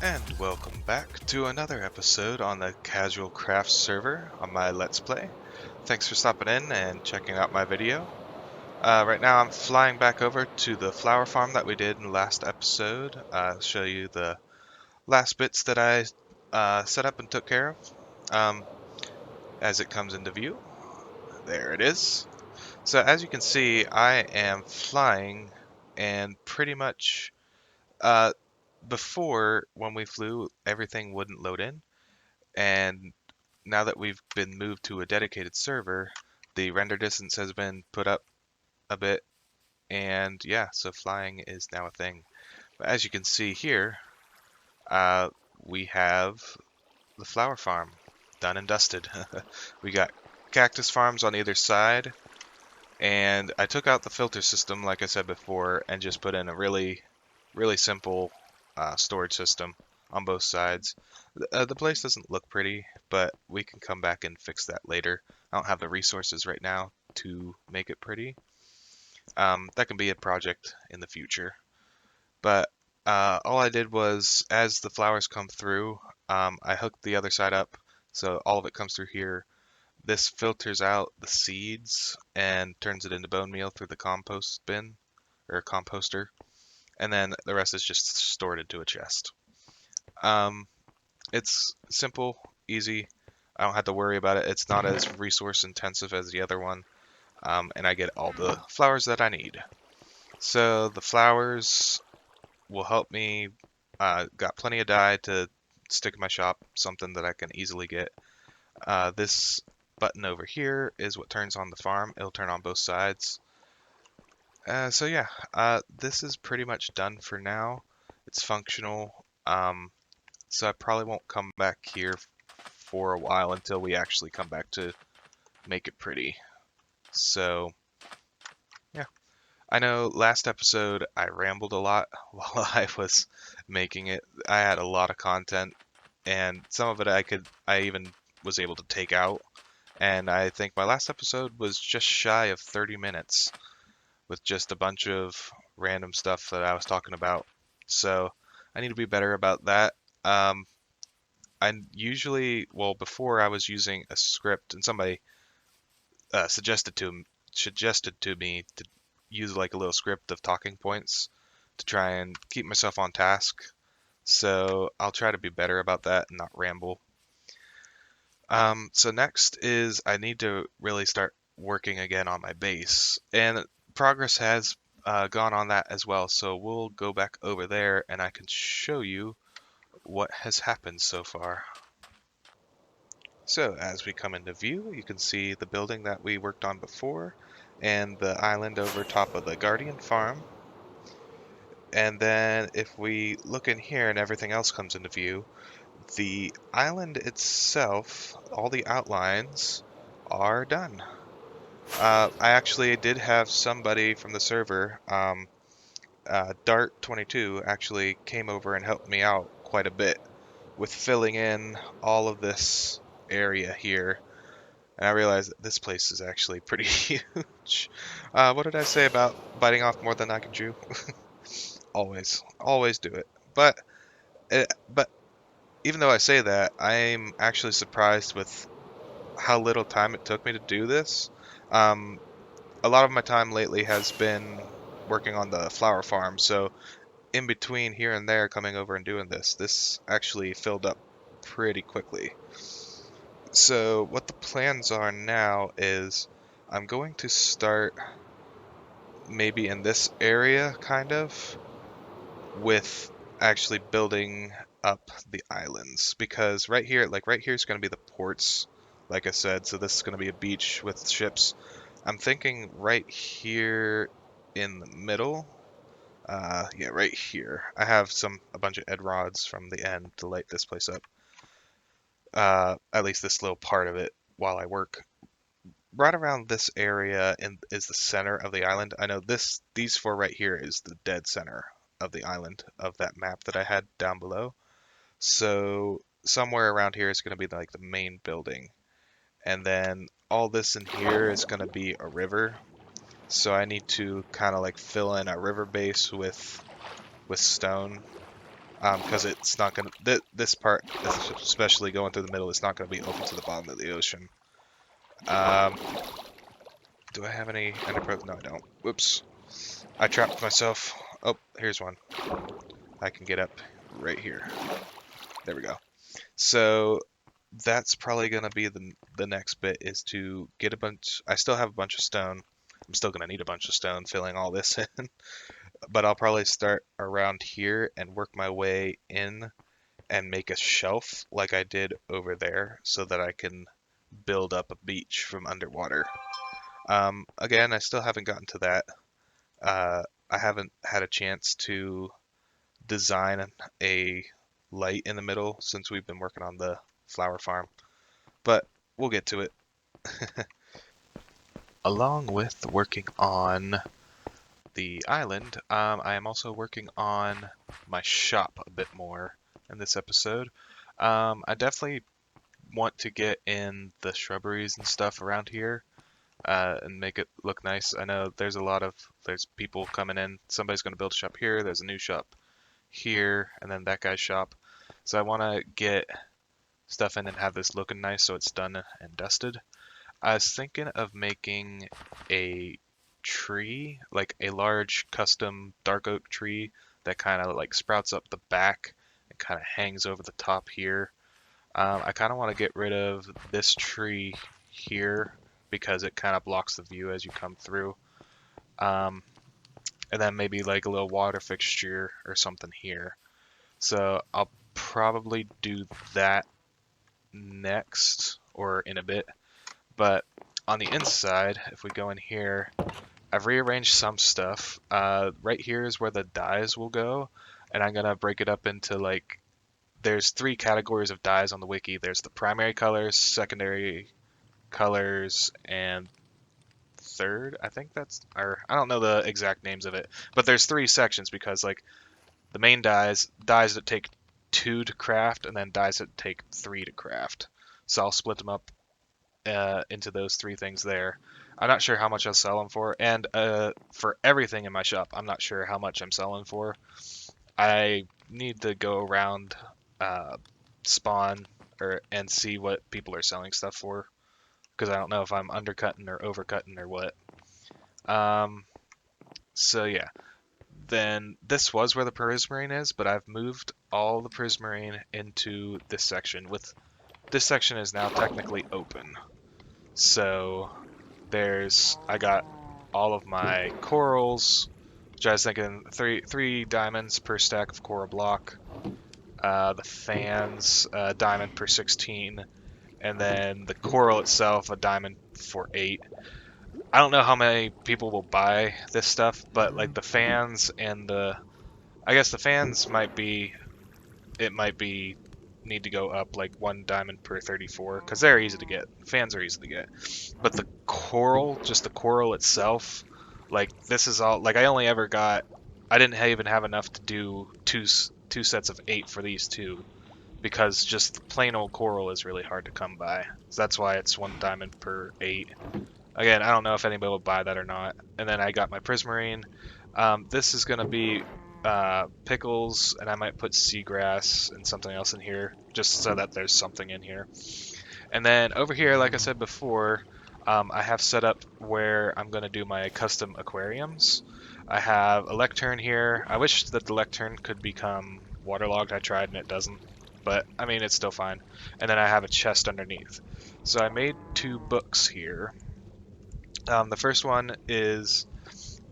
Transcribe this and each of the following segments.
And welcome back to another episode on the Casual Crafts server on my Let's Play. Thanks for stopping in and checking out my video. Right now I'm flying back over to the flower farm that we did in the last episode. I'll show you the last bits that I set up and took care of as it comes into view. There it is. So as you can see, I am flying and pretty much uh, before when we flew, everything wouldn't load in. And now that we've been moved to a dedicated server, the render distance has been put up a bit, and yeah, so flying is now a thing. But as you can see here, uh, we have the flower farm done and dusted. We got cactus farms on either side, and I took out the filter system, like I said before, and just put in a really simple storage system on both sides. The place doesn't look pretty, but we can come back and fix that later. I don't have the resources right now to make it pretty. That can be a project in the future. But all I did was, as the flowers come through, I hooked the other side up, so all of it comes through here. This filters out the seeds and turns it into bone meal through the compost bin, or composter, and then the rest is just stored into a chest. Um, it's simple, easy. I don't have to worry about it. It's not as resource intensive as the other one, and I get all the flowers that I need. So the flowers will help me. Got plenty of dye to stick in my shop, something that I can easily get. This button over here is what turns on the farm. It'll turn on both sides. So yeah, this is pretty much done for now. It's functional. So I probably won't come back here for a while until we actually come back to make it pretty. So yeah, I know last episode I rambled a lot while I was making it. I had a lot of content, and some of it I even was able to take out. And I think my last episode was just shy of 30 minutes with just a bunch of random stuff that I was talking about. So I need to be better about that. I usually, well, before I was using a script, and somebody suggested to me to use like a little script of talking points to try and keep myself on task. So I'll try to be better about that and not ramble. So next is I need to really start working again on my base, and progress has gone on that as well. So we'll go back over there, and I can show you what has happened so far. So as we come into view, you can see the building that we worked on before and the island over top of the Guardian Farm. And then if we look in here and everything else comes into view, the island itself, all the outlines are done. I actually did have somebody from the server, Dart22, actually came over and helped me out quite a bit with filling in all of this area here. And I realized that this place is actually pretty huge. What did I say about biting off more than I can chew? Always do it. But even though I say that, I'm actually surprised with how little time it took me to do this. Um, a lot of my time lately has been working on the flower farm, so in between here and there coming over and doing this actually filled up pretty quickly. So what the plans are now is I'm going to start maybe in this area kind of with actually building up the islands, because right here is going to be the ports, like I said, so this is going to be a beach with ships. I'm thinking right here in the middle. Yeah, right here. I have a bunch of Ed rods from the end to light this place up. At least this little part of it while I work. Right around this area is the center of the island. I know these four right here is the dead center of the island of that map that I had down below. So somewhere around here is going to be like the main building. And then all this in here is going to be a river. So I need to kind of like fill in a river base with stone. because it's not gonna this part, especially going through the middle, it's not gonna be open to the bottom of the ocean. Um, do I have any pearls? No, I don't. Whoops, I trapped myself. Oh, here's one. I can get up right here. There we go. So that's probably gonna be the next bit is to get a bunch. I still have a bunch of stone. I'm still gonna need a bunch of stone filling all this in, but I'll probably start around here and work my way in and make a shelf like I did over there so that I can build up a beach from underwater. Again, I still haven't gotten to that. I haven't had a chance to design a light in the middle since we've been working on the flower farm, but we'll get to it. Along with working on the island, I am also working on my shop a bit more in this episode. I definitely want to get in the shrubberies and stuff around here and make it look nice. I know there's people coming in. Somebody's going to build a shop here. There's a new shop here, and then that guy's shop. So I want to get stuff in and have this looking nice so it's done and dusted. I was thinking of making a tree, like a large custom dark oak tree that kind of like sprouts up the back and kind of hangs over the top here. I kind of want to get rid of this tree here because it kind of blocks the view as you come through. Um, and then maybe like a little water fixture or something here. So I'll probably do that next or in a bit. But on the inside, if we go in here, I've rearranged some stuff. Right here is where the dyes will go, and I'm gonna break it up into like there's three categories of dyes on the wiki. There's the primary colors, secondary colors, and third. I think that's, or I don't know the exact names of it, but there's three sections because like the main dyes that take 2 to craft, and then dyes that take 3 to craft. So I'll split them up into those three things there. I'm not sure how much I'll sell them for, and for everything in my shop, I'm not sure how much I'm selling for. I need to go around uh, spawn and see what people are selling stuff for because I don't know if I'm undercutting or overcutting or what. Um, so yeah, then this was where the prismarine is, but I've moved all the prismarine into this section. With this section is now technically open, so I got all of my corals, which I was thinking three diamonds per stack of coral block. The fans, diamond per 16, and then the coral itself, a diamond for 8. I don't know how many people will buy this stuff, but like the fans and I guess the fans might be need to go up like 1 diamond per 34 because they're easy to get. Fans are easy to get, but the coral, just the coral itself, like this is all like I didn't even have enough to do two sets of 8 for these two because just plain old coral is really hard to come by. So that's why it's 1 diamond per 8. Again, I don't know if anybody will buy that or not. And then I got my prismarine. This is going to be pickles, and I might put seagrass and something else in here, just so that there's something in here. And then over here, like I said before, I have set up where I'm going to do my custom aquariums. I have a lectern here. I wish that the lectern could become waterlogged. I tried and it doesn't, but I mean, it's still fine. And then I have a chest underneath. So I made 2 books here. The first one is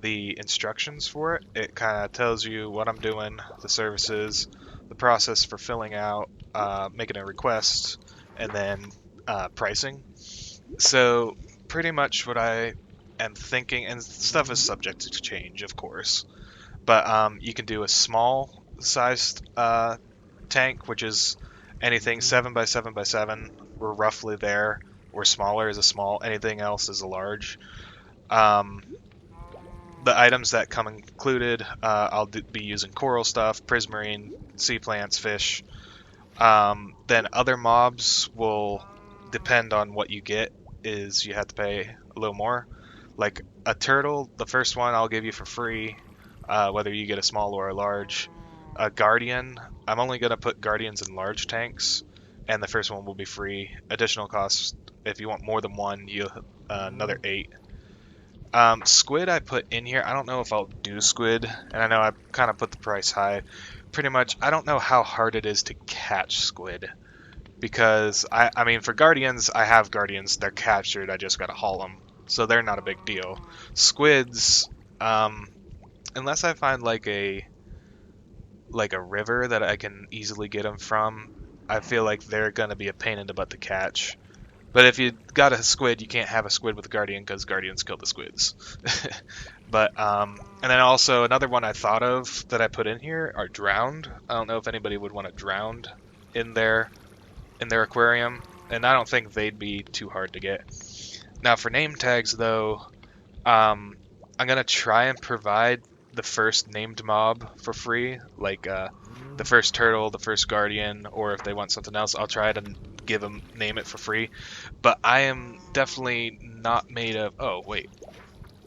the instructions for it. It kind of tells you what I'm doing, the services, the process for filling out, making a request, and then pricing. So pretty much what I am thinking, and stuff is subject to change, of course, but you can do a small sized tank, which is anything 7 by 7 by 7. We're roughly there. Where smaller is a small, anything else is a large. Um, the items that come included, I'll be using coral stuff, prismarine, sea plants, fish. Then other mobs will depend on what you get. Is you have to pay a little more. Like a turtle, the first one I'll give you for free, whether you get a small or a large. a Guardian. I'm only going to put Guardians in large tanks, and the first one will be free. Additional costs, if you want more than one, you another 8. Squid I put in here. I don't know if I'll do squid, and I know I kind of put the price high. Pretty much, I don't know how hard it is to catch squid, because I mean, for Guardians, I have Guardians. They're captured. I just gotta haul them, so they're not a big deal. Squids, unless I find like a river that I can easily get them from, I feel like they're gonna be a pain in the butt to catch. But if you got a squid, you can't have a squid with a guardian because guardians kill the squids. But and then also another one I thought of that I put in here are drowned. I don't know if anybody would want a drowned in their aquarium, and I don't think they'd be too hard to get. Now for name tags though, I'm gonna try and provide the first named mob for free, like the first turtle, the first guardian, or if they want something else, I'll try to give them name it for free. But I am definitely not made of. Oh wait,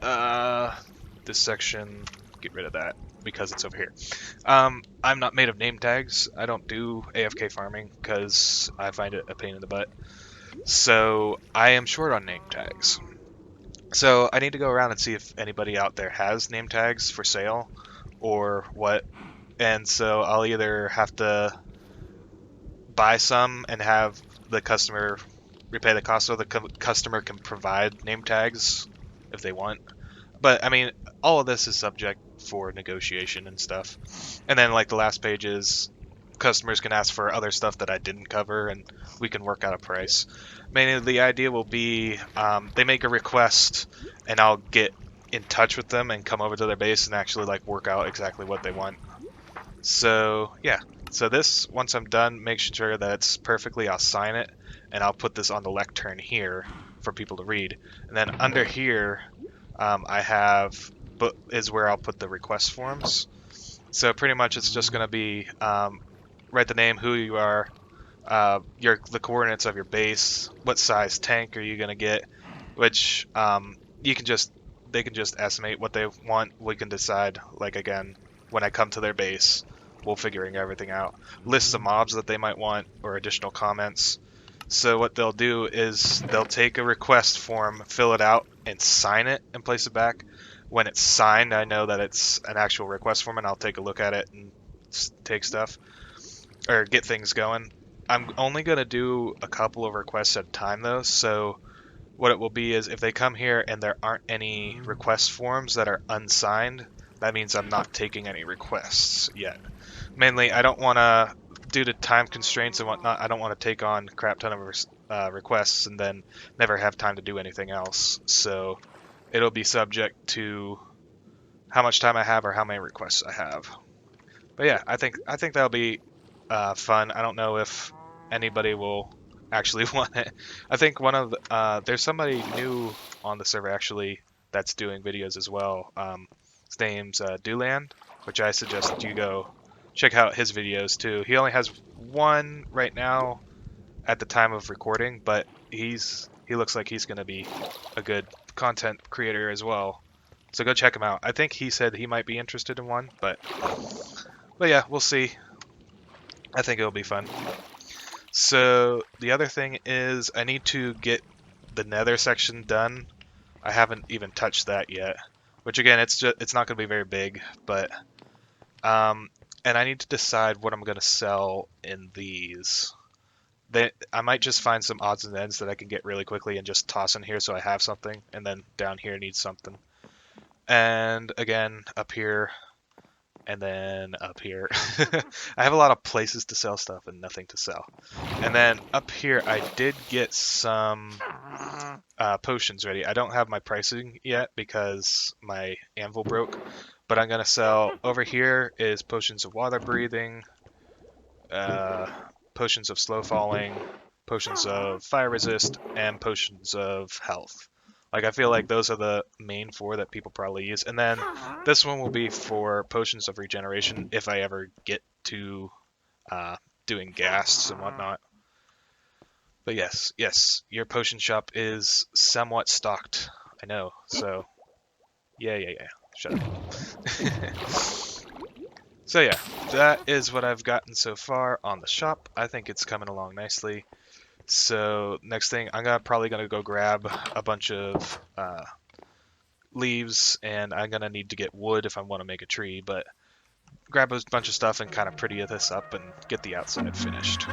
this section, get rid of that because it's over here. I'm not made of name tags. I don't do AFK farming because I find it a pain in the butt. So I am short on name tags. So I need to go around and see if anybody out there has name tags for sale or what. And so I'll either have to buy some and have the customer repay the cost, so the customer can provide name tags if they want. But I mean, all of this is subject for negotiation and stuff. And then like the last page is customers can ask for other stuff that I didn't cover, and we can work out a price. Mainly the idea will be they make a request, and I'll get in touch with them and come over to their base and actually like work out exactly what they want. So yeah, so this, once I'm done, make sure that it's perfectly, I'll sign it, and I'll put this on the lectern here for people to read. And then under here, I have, but is where I'll put the request forms. So pretty much it's just going to be write the name, who you are, the coordinates of your base, what size tank are you going to get, which you can just they can just estimate what they want. We can decide, like, again, when I come to their base, we'll figuring everything out. List the mobs that they might want or additional comments. So what they'll do is they'll take a request form, fill it out, and sign it and place it back. When it's signed, I know that it's an actual request form, and I'll take a look at it and take stuff or get things going. I'm only going to do a couple of requests at a time, though, so what it will be is if they come here and there aren't any request forms that are unsigned, that means I'm not taking any requests yet. Mainly, I don't want to, due to time constraints and whatnot, I don't want to take on a crap ton of requests and then never have time to do anything else. So it'll be subject to how much time I have or how many requests I have. But yeah, I think that'll be fun. I don't know if anybody will actually want it. I think one of there's somebody new on the server actually that's doing videos as well. His name's Duland, which I suggest you go check out his videos too. He only has one right now at the time of recording, but he looks like he's gonna be a good content creator as well. So go check him out. I think he said he might be interested in one, but yeah, we'll see. I think it'll be fun. So the other thing is I need to get the nether section done. I haven't even touched that yet, which again, it's not going to be very big, but and I need to decide what I'm going to sell in these. I might just find some odds and ends that I can get really quickly and just toss in here so I have something, and then down here needs something. And again, up here, and then up here. I have a lot of places to sell stuff and nothing to sell. And then up here, I did get some potions ready. I don't have my pricing yet because my anvil broke, but I'm going to sell, over here is potions of water breathing, potions of slow falling, potions of fire resist, and potions of health. Like, I feel like those are the main 4 that people probably use. And then this one will be for potions of regeneration if I ever get to doing ghasts and whatnot. But yes, your potion shop is somewhat stocked. I know, so yeah. Shut up. So yeah, that is what I've gotten so far on the shop. I think it's coming along nicely. So next thing, probably gonna go grab a bunch of leaves, and I'm gonna need to get wood if I want to make a tree. But grab a bunch of stuff and kind of pretty this up and get the outside finished.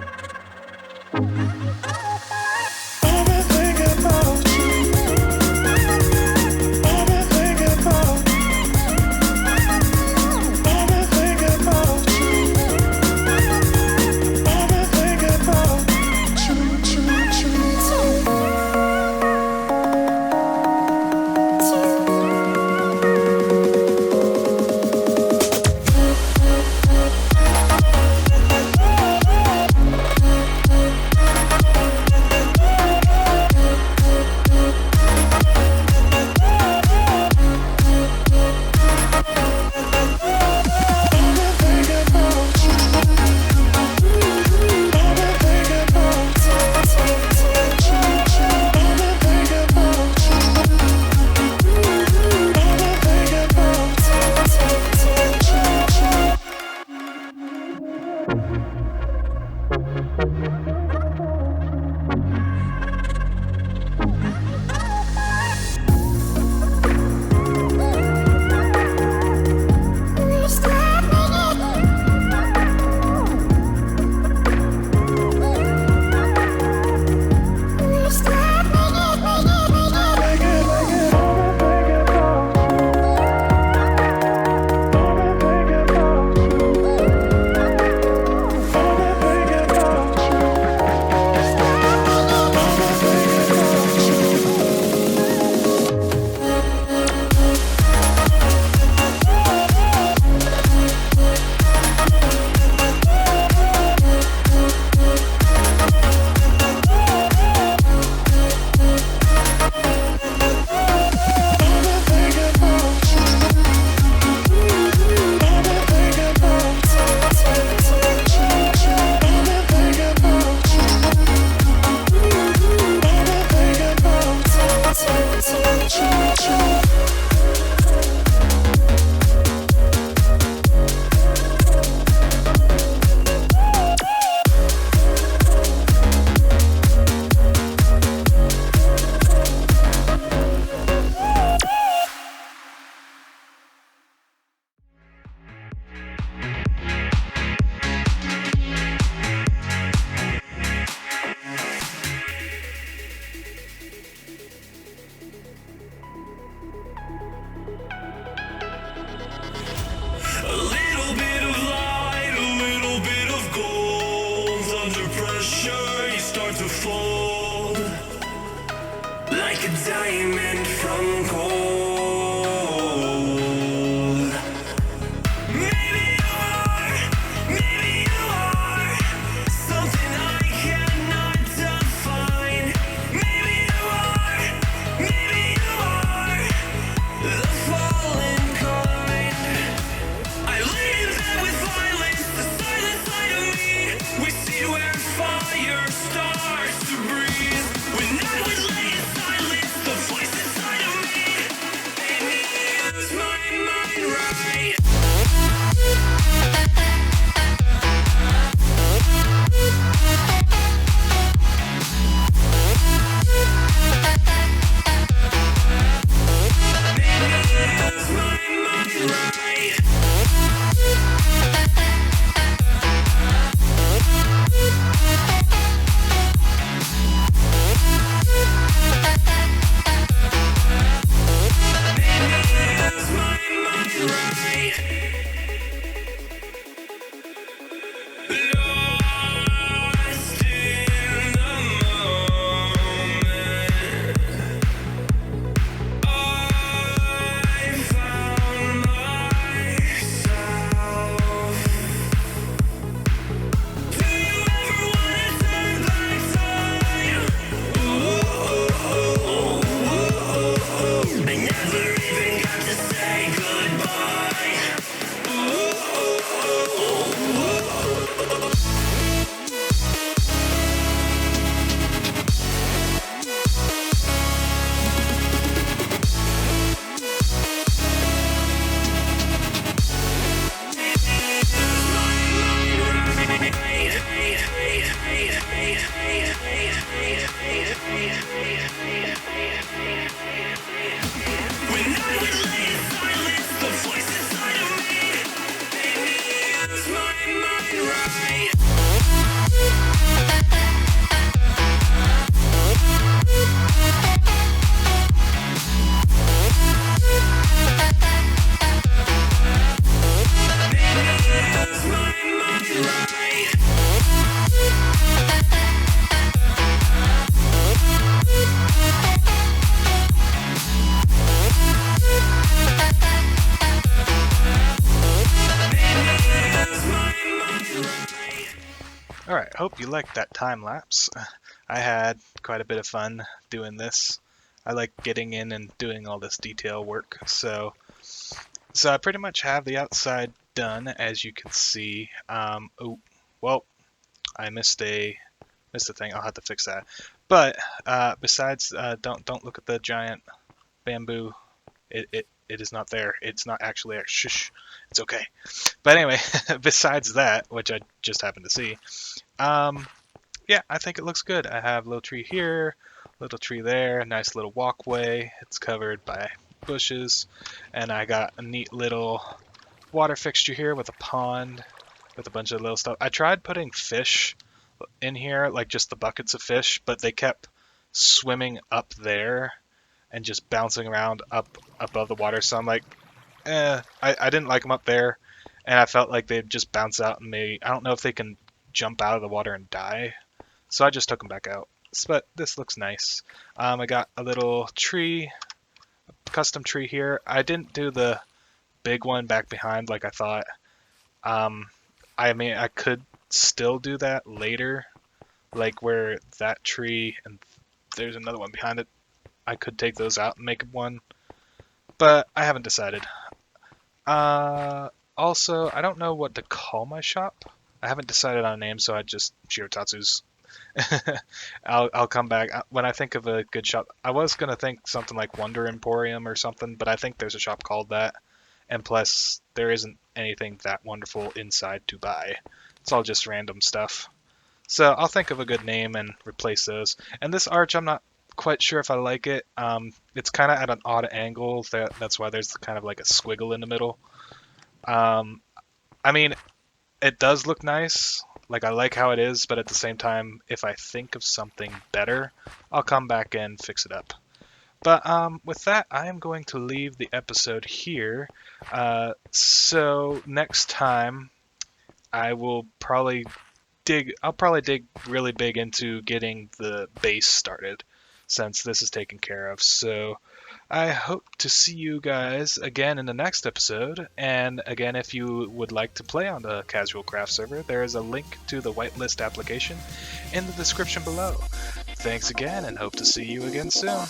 Like a diamond from gold. Maybe you are something I cannot define. Maybe you are the fallen kind. I lay in bed with violence, the silent side of me. We see where fire starts to breathe. When I would lay in silence, the voice inside of me Alright, hope you liked that time lapse. I had quite a bit of fun doing this. I like getting in and doing all this detail work. So I pretty much have the outside done, as you can see. Oh, well, I missed a thing. I'll have to fix that. But besides, don't look at the giant bamboo. It is not there. It's not actually there. Shush. It's okay. But anyway, besides that, which I just happened to see, yeah, I think it looks good. I have a little tree here, little tree there, nice little walkway. It's covered by bushes, and I got a neat little water fixture here with a pond with a bunch of little stuff. I tried putting fish in here, like just the buckets of fish, but they kept swimming up there and just bouncing around up above the water. So I'm like, I didn't like them up there, and I felt like they'd just bounce out and maybe, I don't know if they can jump out of the water and die. So I just took them back out. But this looks nice. I got a little tree, custom tree here. I didn't do the big one back behind like I thought. I mean, I could still do that later, like where that tree and there's another one behind it. I could take those out and make one, but I haven't decided. Also, I don't know what to call my shop. I haven't decided on a name, so I just Shirotatsu's. I'll come back when I think of a good shop. I was gonna think something like Wonder Emporium or something, but I think there's a shop called that. And plus, there isn't anything that wonderful inside to buy. It's all just random stuff. So I'll think of a good name and replace those. And this arch, I'm not quite sure if I like it. It's kind of at an odd angle. That's why there's kind of like a squiggle in the middle. I mean, it does look nice. Like, I like how it is, but at the same time, if I think of something better, I'll come back and fix it up. But with that, I am going to leave the episode here. So next time, I'll probably dig really big into getting the base started, since this is taken care of. So I hope to see you guys again in the next episode. And again, if you would like to play on the Casual Craft server, there is a link to the Whitelist application in the description below. Thanks again, and hope to see you again soon.